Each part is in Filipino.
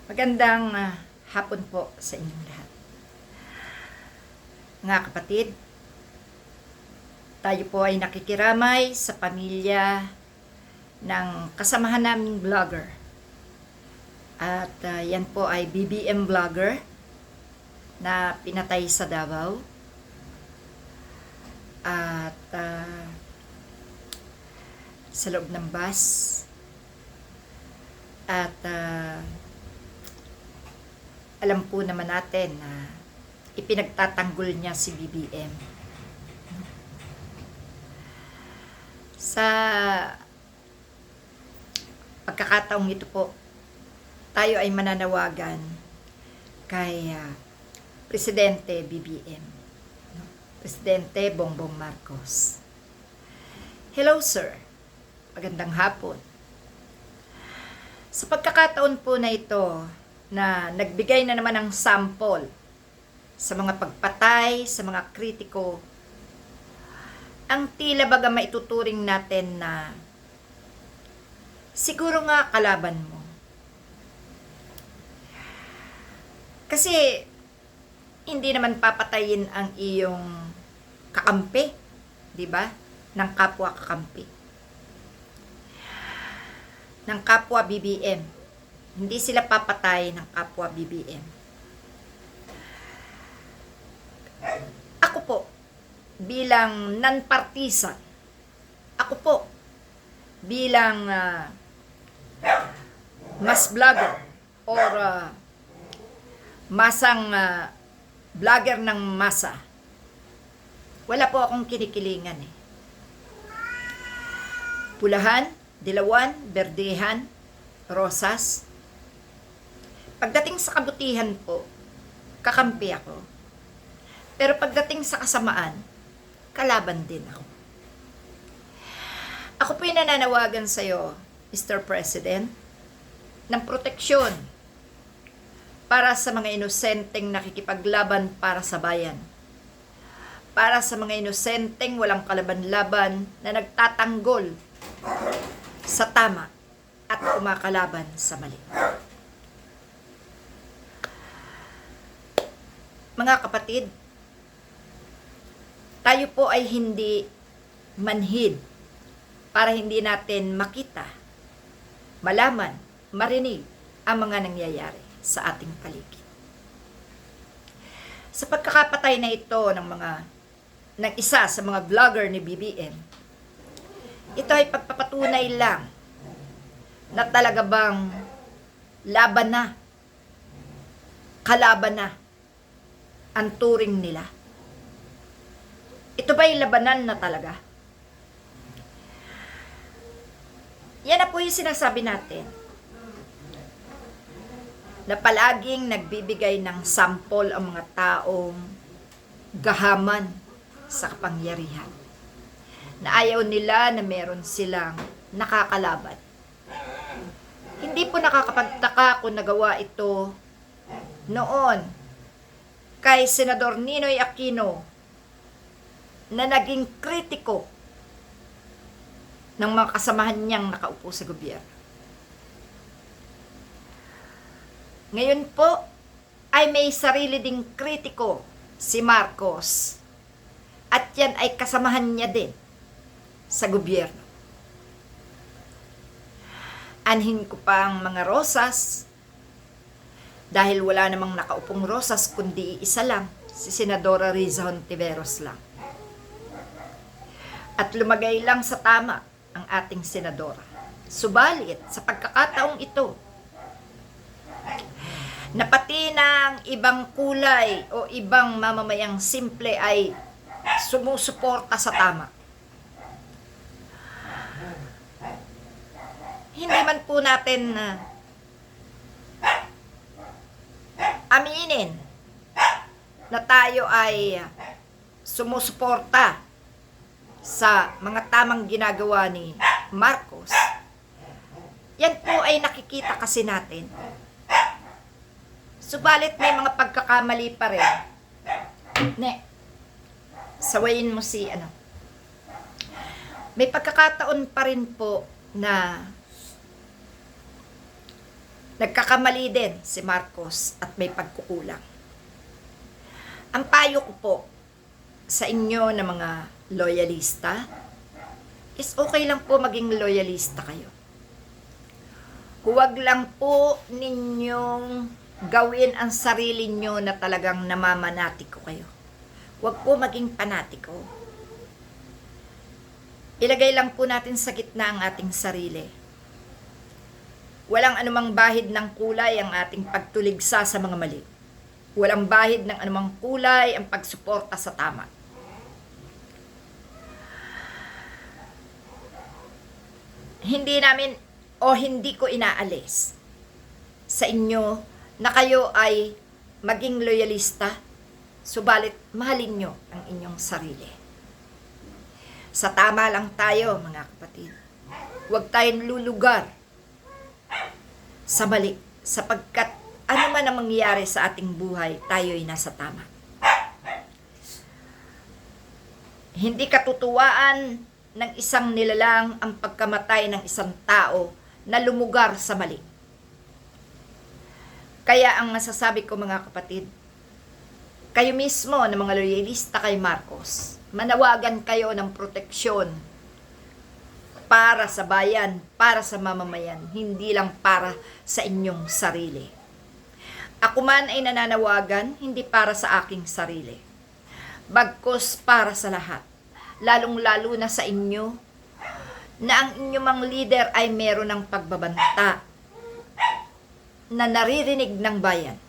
Magandang hapon po sa inyong lahat. Mga kapatid, tayo po ay nakikiramay sa pamilya ng kasamahan naming vlogger. At yan po ay BBM vlogger na pinatay sa Davao. At sa loob ng bus. At alam po naman natin na ipinagtatanggol niya si BBM. Sa pagkakataong ito po, tayo ay mananawagan kay Presidente BBM, Presidente Bongbong Marcos. Hello sir, magandang hapon. Sa pagkakataon po na ito, na nagbigay na naman ng sample sa mga pagpatay, sa mga kritiko, ang tila baga maituturing natin na siguro nga kalaban mo. Kasi hindi naman papatayin ang iyong kakampi, di ba? Ng kapwa kakampi. Ng kapwa BBM. Hindi sila papatay ng kapwa BBM. Ako po, bilang non-partisan, ako po, bilang mas vlogger or masang vlogger ng masa, wala po akong kinikilingan eh. Pulahan, dilawan, berdehan, rosas. Pagdating sa kabutihan po, kakampi ako. Pero pagdating sa kasamaan, kalaban din ako. Ako po'y nananawagan sa'yo, Mr. President, ng proteksyon para sa mga inosenteng nakikipaglaban para sa bayan. Para sa mga inosenteng walang kalaban-laban na nagtatanggol sa tama at kumakalaban sa mali. Mga kapatid, tayo po ay hindi manhid para hindi natin makita, malaman, marinig ang mga nangyayari sa ating paligid. Sa pagkakapatay na ito ng isa sa mga vlogger ni BBM, ito ay pagpapatunay lang na talaga bang laban na, kalaban na ang turing nila. Ito ba'y labanan na talaga? Yan na po yung sinasabi natin na palaging nagbibigay ng sample ang mga taong gahaman sa kapangyarihan, na ayaw nila na meron silang nakakalaban. Hindi po nakakapagtaka kung nagawa ito noon kay Senador Ninoy Aquino na naging kritiko ng mga kasamahan niyang nakaupo sa gobyerno. Ngayon po ay may sarili ding kritiko si Marcos at yan ay kasamahan niya din sa gobyerno. Anhin ko pa ang mga rosas dahil wala namang nakaupong rosas kundi isa lang, si Senadora Riza Hontiveros lang. At lumagay lang sa tama ang ating senadora. Subalit, sa pagkakataong ito, na pati ng ibang kulay o ibang mamamayang simple ay sumusuporta sa tama. Hindi man po natin aminin na tayo ay sumusuporta sa mga tamang ginagawa ni Marcos. Yan po ay nakikita kasi natin. Subalit may mga pagkakamali pa rin. Sawayin mo si may pagkakataon pa rin po na Nagkakamali din si Marcos at may pagkukulang. Ang payo ko po sa inyo na mga loyalista is okay lang po maging loyalista kayo. Huwag lang po ninyong gawin ang sarili nyo na talagang namamanatiko kayo. Huwag po maging panatiko. Ilagay lang po natin sa gitna ang ating sarili. Walang anumang bahid ng kulay ang ating pagtuligsa sa mga mali. Walang bahid ng anumang kulay ang pagsuporta sa tama. Hindi ko inaalis sa inyo na kayo ay maging loyalista, subalit mahalin nyo ang inyong sarili. Sa tama lang tayo, mga kapatid. Huwag tayong lulugar sa mali, sapagkat ano man ang mangyayari sa ating buhay, tayo ay nasa tama. Hindi katutuwaan ng isang nilalang ang pagkamatay ng isang tao na lumugar sa mali. Kaya ang masasabi ko, mga kapatid, kayo mismo na mga loyalista kay Marcos, manawagan kayo ng proteksyon para sa bayan, para sa mamamayan, hindi lang para sa inyong sarili. Ako man ay nananawagan, hindi para sa aking sarili, bagkus para sa lahat, lalong-lalo na sa inyo, na ang inyong mga leader ay meron ng pagbabanta na naririnig ng bayan.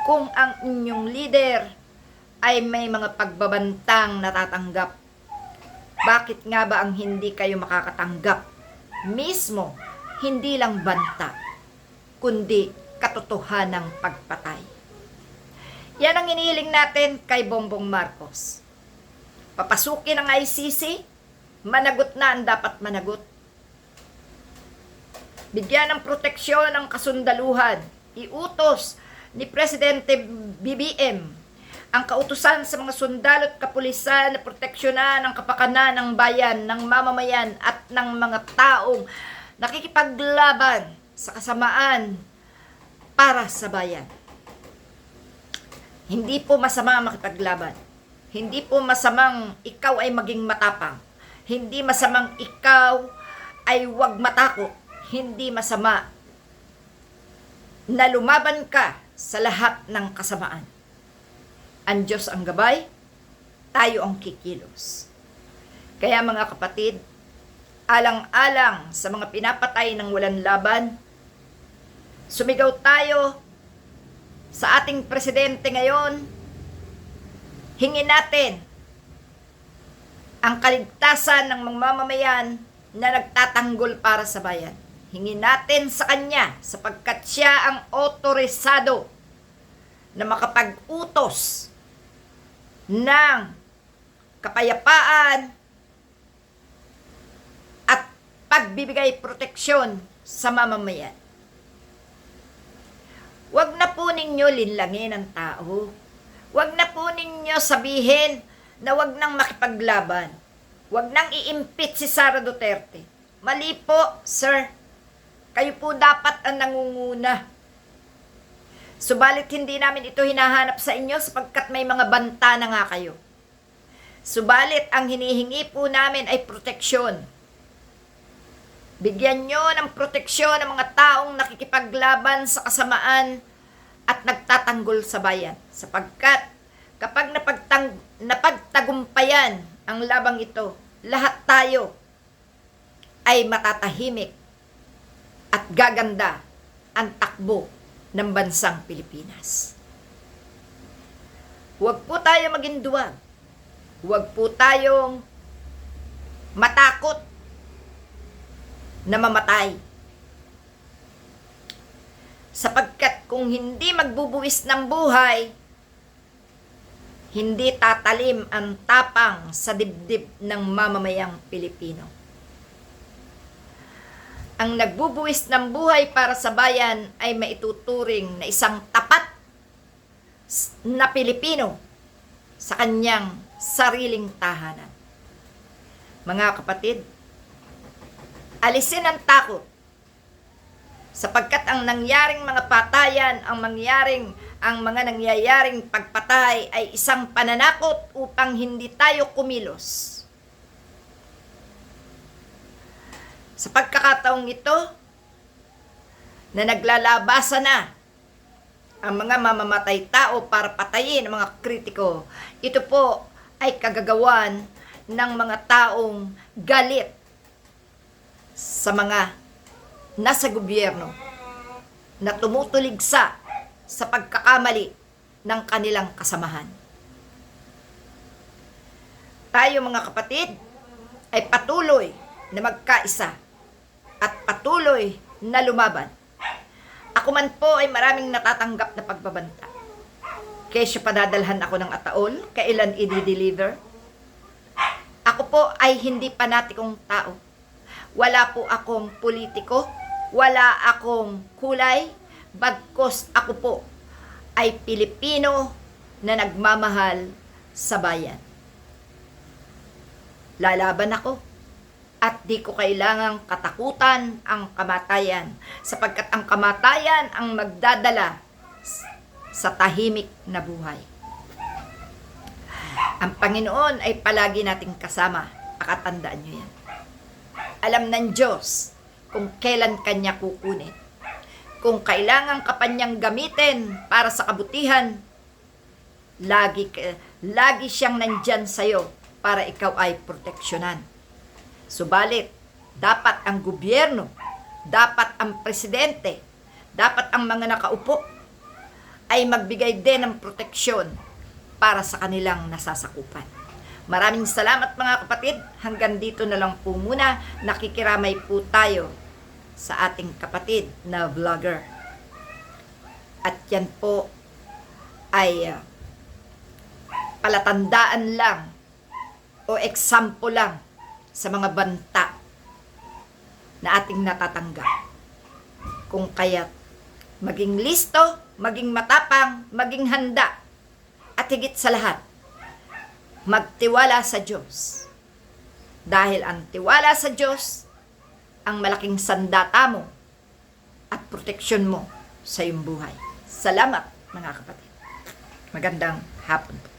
Kung ang inyong leader ay may mga pagbabantang natatanggap, bakit nga ba ang hindi kayo makakatanggap? Mismo, hindi lang banta, kundi katotohanang pagpatay. Yan ang inihiling natin kay Bongbong Marcos. Papasukin ang ICC, managot na ang dapat managot. Bigyan ng proteksyon ang kasundaluhan. Iutos ni Presidente BBM ang kautusan sa mga sundalo at kapulisan na proteksyonan ang kapakanan ng bayan, ng mamamayan at ng mga taong nakikipaglaban sa kasamaan para sa bayan. Hindi po masama makipaglaban. Hindi po masamang ikaw ay maging matapang. Hindi masamang ikaw ay huwag matakot. Hindi masama na lumaban ka sa lahat ng kasamaan. Ang Diyos ang gabay, tayo ang kikilos. Kaya mga kapatid, alang-alang sa mga pinapatay ng walang laban, sumigaw tayo sa ating presidente ngayon, hingin natin ang kaligtasan ng mga mamamayan na nagtatanggol para sa bayan. Hingin natin sa kanya sapagkat siya ang otorisado na makapag-utos ng kapayapaan at pagbibigay proteksyon sa mamamayan. Huwag na po ninyo linlangin ang tao. Huwag na po ninyo sabihin na huwag nang makipaglaban. Huwag nang i-impeach si Sara Duterte. Mali po, sir. Kayo po dapat ang nangunguna. Subalit hindi namin ito hinahanap sa inyo sapagkat may mga banta na nga kayo. Subalit ang hinihingi po namin ay proteksyon. Bigyan nyo ng proteksyon ang mga taong nakikipaglaban sa kasamaan at nagtatanggol sa bayan. Sapagkat kapag napagtagumpayan ang labang ito, lahat tayo ay matatahimik at gaganda ang takbo ng bansang Pilipinas. Huwag po tayo maging duwag. Huwag po tayong matakot na mamatay. Sapagkat kung hindi magbubuwis ng buhay, hindi tatalim ang tapang sa dibdib ng mamamayang Pilipino. Ang nagbubuwis ng buhay para sa bayan ay maituturing na isang tapat na Pilipino sa kanyang sariling tahanan. Mga kapatid, alisin ang takot. Sapagkat ang nangyaring mga patayan, ang mga nangyayaring pagpatay ay isang pananakot upang hindi tayo kumilos. Sa pagkakataong ito, na naglalabasan na ang mga mamamatay tao para patayin ang mga kritiko, ito po ay kagagawan ng mga taong galit sa mga nasa gobyerno na tumutuligsa sa pagkakamali ng kanilang kasamahan. Tayo mga kapatid ay patuloy na magkaisa at patuloy na lumaban. Ako man po ay maraming natatanggap na pagbabanta. Kesyo padadalhan ako ng ataol, kailan i-deliver. Ako po ay hindi panatikong tao. Wala po akong politiko, wala akong kulay, bagkos ako po ay Pilipino na nagmamahal sa bayan. Lalaban ako. At di ko kailangang katakutan ang kamatayan, sapagkat ang kamatayan ang magdadala sa tahimik na buhay. Ang Panginoon ay palagi nating kasama, pakatandaan nyo yan. Alam ng Diyos kung kailan Kanya kukunin. Kung kailangan ka pa niyang gamitin para sa kabutihan, lagi siyang nandyan sa'yo para ikaw ay proteksyonan. Subalit, dapat ang gobyerno, dapat ang presidente, dapat ang mga nakaupo ay magbigay din ng proteksyon para sa kanilang nasasakupan. Maraming salamat mga kapatid. Hanggang dito na lang po muna. Nakikiramay po tayo sa ating kapatid na vlogger. At yan po ay palatandaan lang o example lang sa mga banta na ating natatanggap. Kung kaya't maging listo, maging matapang, maging handa, at higit sa lahat, magtiwala sa Diyos. Dahil ang tiwala sa Diyos, ang malaking sandata mo at proteksyon mo sa iyong buhay. Salamat mga kapatid. Magandang hapon po.